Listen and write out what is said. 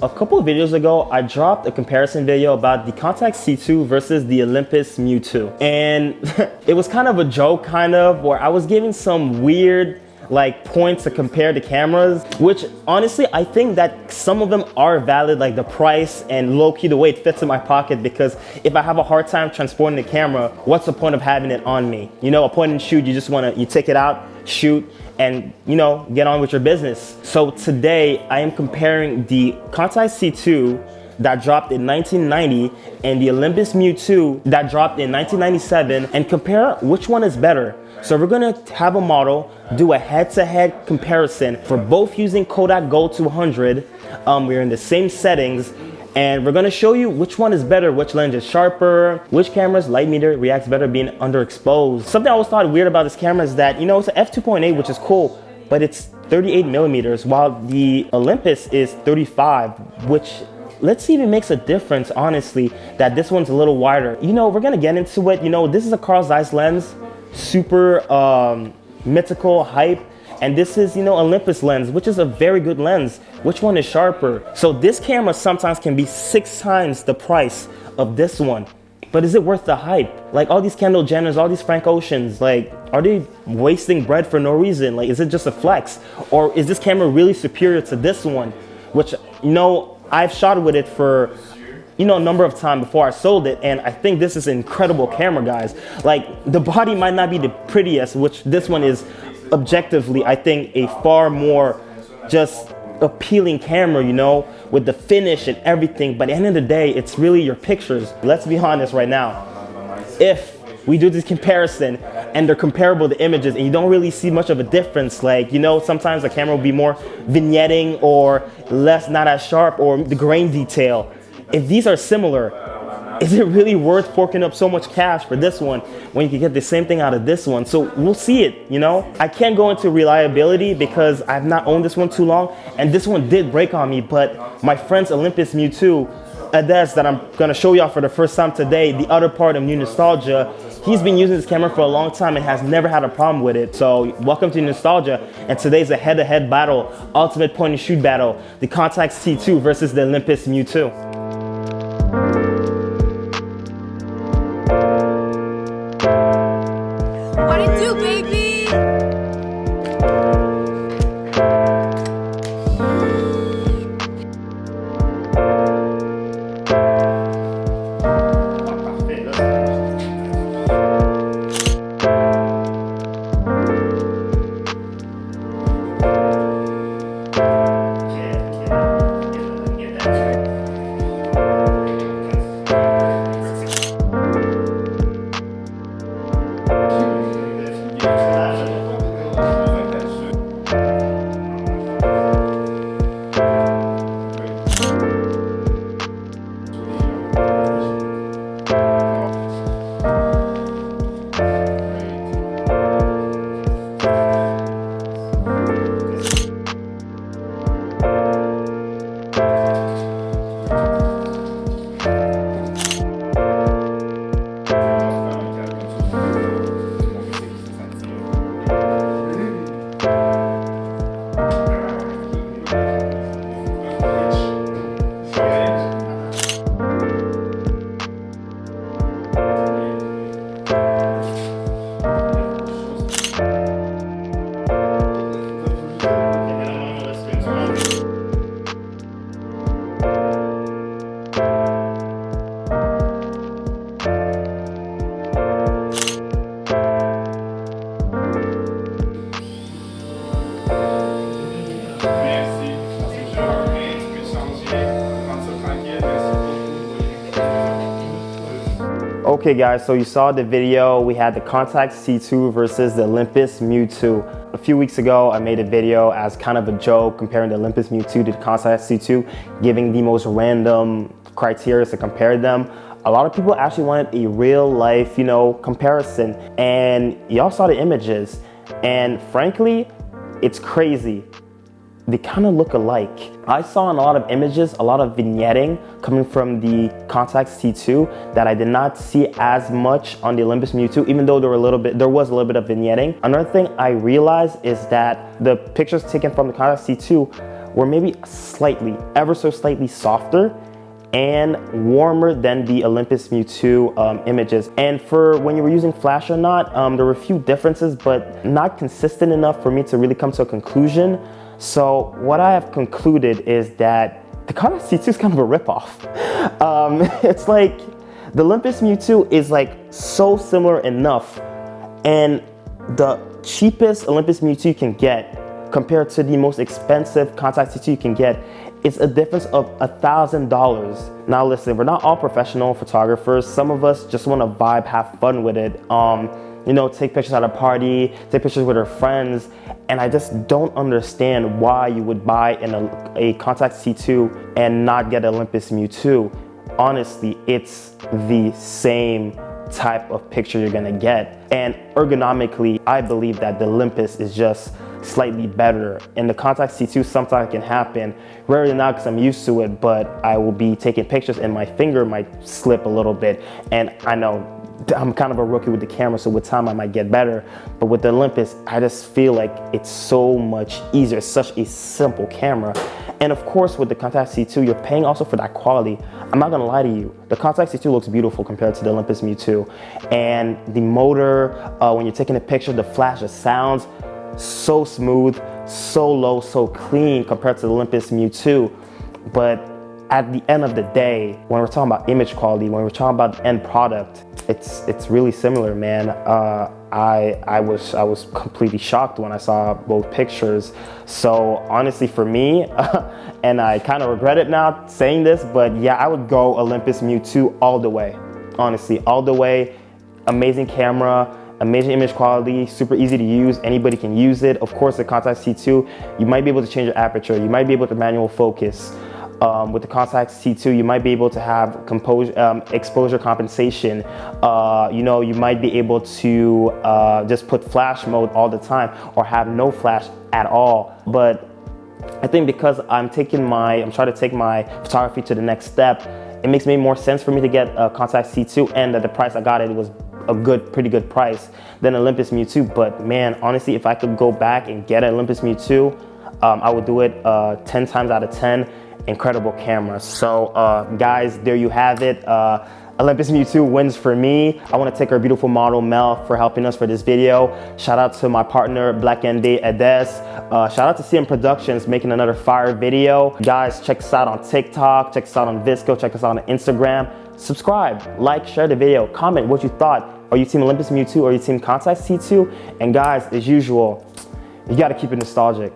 A couple of videos ago, I dropped a comparison video about the Contax T2 versus the Olympus MJU II. And it was kind of a joke, where I was giving some weird points to compare the cameras, which honestly, I think that some of them are valid, like the price and low-key the way it fits in my pocket, because if I have a hard time transporting the camera, what's the point of having it on me? You know, a point and shoot, you take it out, shoot, and get on with your business. So today I am comparing the Contax T2 that dropped in 1990 and the Olympus MJU II that dropped in 1997, and compare which one is better. So we're gonna have a model do a head-to-head comparison for both using Kodak Gold 200. We're in the same settings, and we're gonna show you which one is better, which lens is sharper, which camera's light meter reacts better being underexposed. Something I always thought weird about this camera is that, it's an f2.8, which is cool, but it's 38 millimeters, while the Olympus is 35, which let's see if it makes a difference, honestly, that this one's a little wider. We're gonna get into it. This is a Carl Zeiss lens, super mythical, hype. And this is, Olympus lens, which is a very good lens. Which one is sharper? So this camera sometimes can be 6 times the price of this one. But is it worth the hype? Like all these Kendall Jenners, all these Frank Oceans, are they wasting bread for no reason? Is it just a flex? Or is this camera really superior to this one? Which, I've shot with it for a number of times before I sold it, and I think this is an incredible camera, guys. The body might not be the prettiest, which this one is objectively, I think, a far more just appealing camera, with the finish and everything. But at the end of the day, it's really your pictures. Let's be honest right now. If we do this comparison and they're comparable, the images, and you don't really see much of a difference, sometimes the camera will be more vignetting or less, not as sharp, or the grain detail. If these are similar, is it really worth forking up so much cash for this one when you can get the same thing out of this one? So we'll see it, I can't go into reliability because I've not owned this one too long, and this one did break on me, but my friend's Olympus MJU II, Eudes, that I'm gonna show y'all for the first time today, the other part of Newnostalgia, he's been using this camera for a long time and has never had a problem with it. So welcome to Newnostalgia, and today's a head-to-head battle, ultimate point and shoot battle, the Contax T2 versus the Olympus MJU II. What it do, baby? Okay guys, so you saw the video. We had the Contax T2 versus the Olympus MJU II. A few weeks ago, I made a video as kind of a joke comparing the Olympus MJU II to the Contax T2, giving the most random criteria to compare them. A lot of people actually wanted a real life, comparison, and y'all saw the images. And frankly, it's crazy. They kind of look alike. I saw in a lot of images, a lot of vignetting coming from the Contax T2 that I did not see as much on the Olympus MJU II, even though there was a little bit of vignetting. Another thing I realized is that the pictures taken from the Contax T2 were maybe slightly, ever so slightly softer and warmer than the Olympus MJU II images. And for when you were using flash or not, there were a few differences, but not consistent enough for me to really come to a conclusion. So what I have concluded is that the Contax T2 is kind of a ripoff. It's like the Olympus MJU II is like so similar enough, and the cheapest Olympus MJU II you can get compared to the most expensive Contax T2 you can get, it's a difference of $1,000. Now listen, we're not all professional photographers. Some of us just want to vibe, have fun with it. You know, take pictures at a party, take pictures with our friends. And I just don't understand why you would buy a Contax T2 and not get an Olympus MJU II. Honestly, it's the same type of picture you're gonna get. And ergonomically, I believe that the Olympus is just slightly better. And the Contax T2, sometimes it can happen, rarely now because I'm used to it, but I will be taking pictures and my finger might slip a little bit. And I know I'm kind of a rookie with the camera, so with time I might get better. But with the Olympus, I just feel like it's so much easier. It's such a simple camera. And of course, with the Contax T2, you're paying also for that quality. I'm not gonna lie to you, the Contax T2 looks beautiful compared to the Olympus MJU II. And the motor, when you're taking a picture, the flash, the sounds, so smooth, so low, so clean compared to the Olympus MJU II. But at the end of the day, when we're talking about image quality, when we're talking about the end product, it's really similar, man. I was completely shocked when I saw both pictures. So honestly, for me, and I kind of regret it now saying this, but yeah, I would go Olympus MJU II all the way. Honestly, all the way. Amazing camera, amazing image quality, super easy to use. Anybody can use it. Of course, the Contax T2, you might be able to change your aperture. You might be able to manual focus. With the Contax T2, you might be able to have exposure compensation. You know, you might be able to just put flash mode all the time or have no flash at all. But I think because I'm trying to take my photography to the next step, it makes more sense for me to get a Contax T2, and at the price I got it was a pretty good price than Olympus MJU II. But man, honestly, if I could go back and get an Olympus MJU II, I would do it 10 times out of 10. Incredible camera. So guys, there you have it. Olympus MJU II wins for me. I want to thank our beautiful model Mel for helping us for this video. Shout out to my partner Black and Day Eudes. Shout out to CM Productions making another fire video. Guys, check us out on TikTok, check us out on Visco, check us out on Instagram. Subscribe, like, share the video, comment what you thought. Are you team Olympus MJU II or are you team Contax T2? And guys, as usual, you got to keep it nostalgic.